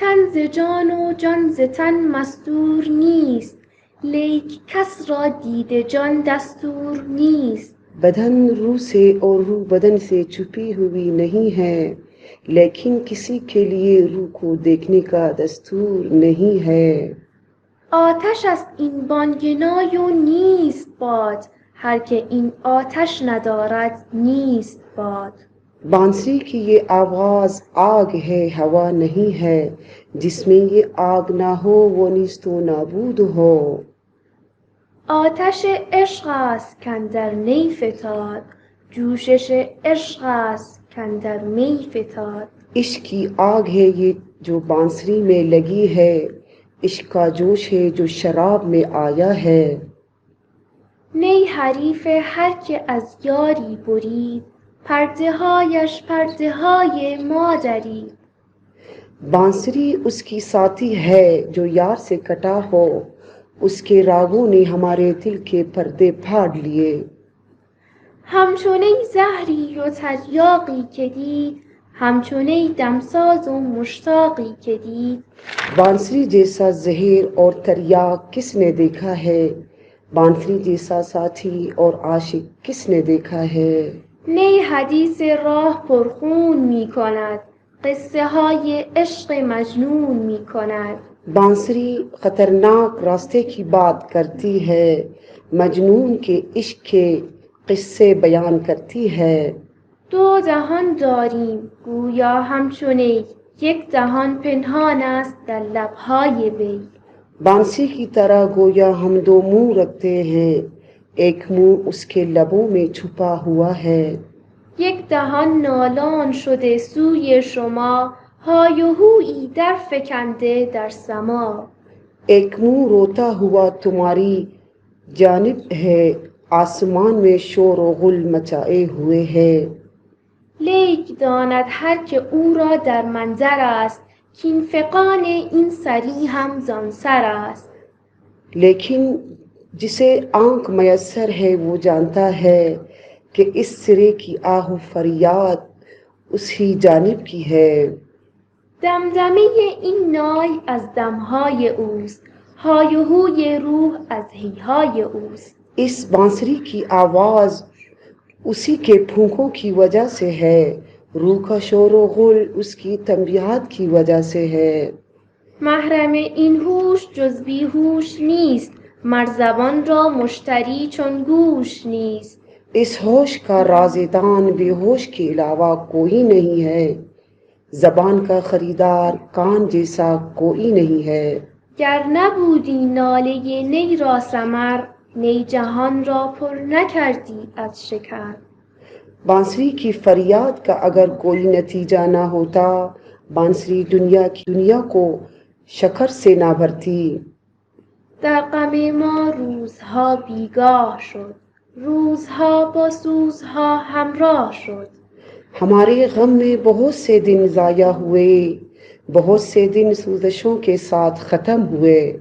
تن ز جان و جان ز تن مستور نیست، لیک کس را دید جان دستور نیست. بدن روح سے اور روح بدن سے چھپی ہوئی نہیں ہے، لیکن کسی کے لیے روح کو دیکھنے کا دستور نہیں ہے۔ آتش است این بانگ نای و نیست باد، هر که این آتش ندارد نیست باد. بانسری کی یہ آواز آگ ہے، ہوا نہیں ہے، جس میں یہ آگ نہ ہو وہ نیست و نابود ہو۔ آتش عشق است کاندر نی فتاد، جوشش عشق است کاندر می فتاد. عشق کی آگ ہے یہ جو بانسری میں لگی ہے، عشق کا جوش ہے جو شراب میں آیا ہے۔ نی حریف هر که از یاری برید، پرده هایش پرده های ما درید. بانسری اس کی ساتھی ہے جو یار سے کٹا ہو، اس کے راگوں نے ہمارے دل کے پردے پھاڑ لیے۔ همچو نی زهری و تریاقی که دید، همچو نی دمساز و مشتاقی که دید. بانسری جیسا زہر اور تریاق کس نے دیکھا ہے، بانسری جیسا ساتھی اور عاشق کس نے دیکھا ہے۔ نی حدیث راه پرخون می کند، قصه های عشق مجنون می کند. بانسری خطرناک راستے کی بات کرتی ہے، مجنون کے عشق کے قصے بیان کرتی ہے۔ دو دهان داریم گویا همچو نی، یک دهان پنهان است در لبهای وی. بانسی کی طرح گویا ہم دو منہ رکھتے ہیں، ایک منہ اس کے لبوں میں چھپا ہوا ہے۔ یک دهان نالان شده سوی شما، های و هویی در فکنده در سما. ایک منہ روتا ہوا تمہاری جانب ہے، آسمان میں شور و غل مچائے ہوئے ہے۔ لیک داند هر که او را در منظر است، کین فغان این سری هم زان سر است. لیکن جسے آنکھ میسر ہے وہ جانتا ہے کہ اس سرے کی آہ و فریاد اسی جانب کی ہے۔ دمدمه این نای از دمهای اوست، های و هوی روح از هیهای اوست. اس بانسری کی آواز اسی کے پھونکوں کی وجہ سے ہے، روح کا شور و غل اس کی تنبیہات کی وجہ سے ہے۔ محرم این هوش جز بیهوش نیست، مر زبان را مشتری چون گوش نیست. اس ہوش کا رازدان بے ہوش کے علاوہ کوئی نہیں ہے، زبان کا خریدار کان جیسا کوئی نہیں ہے۔ گر نبودی ناله نی را ثمر، نی جهان را پر نکردی از شکر. بانسری کی فریاد کا اگر کوئی نتیجہ نہ ہوتا، بانسری دنیا کو شکر سے نہ بھرتی۔ در غم ما روزها بیگاه شد، روزها با سوزها همراه شد. ہمارے غم میں بہت سے دن ضائع ہوئے، بہت سے دن سوزشوں کے ساتھ ختم ہوئے۔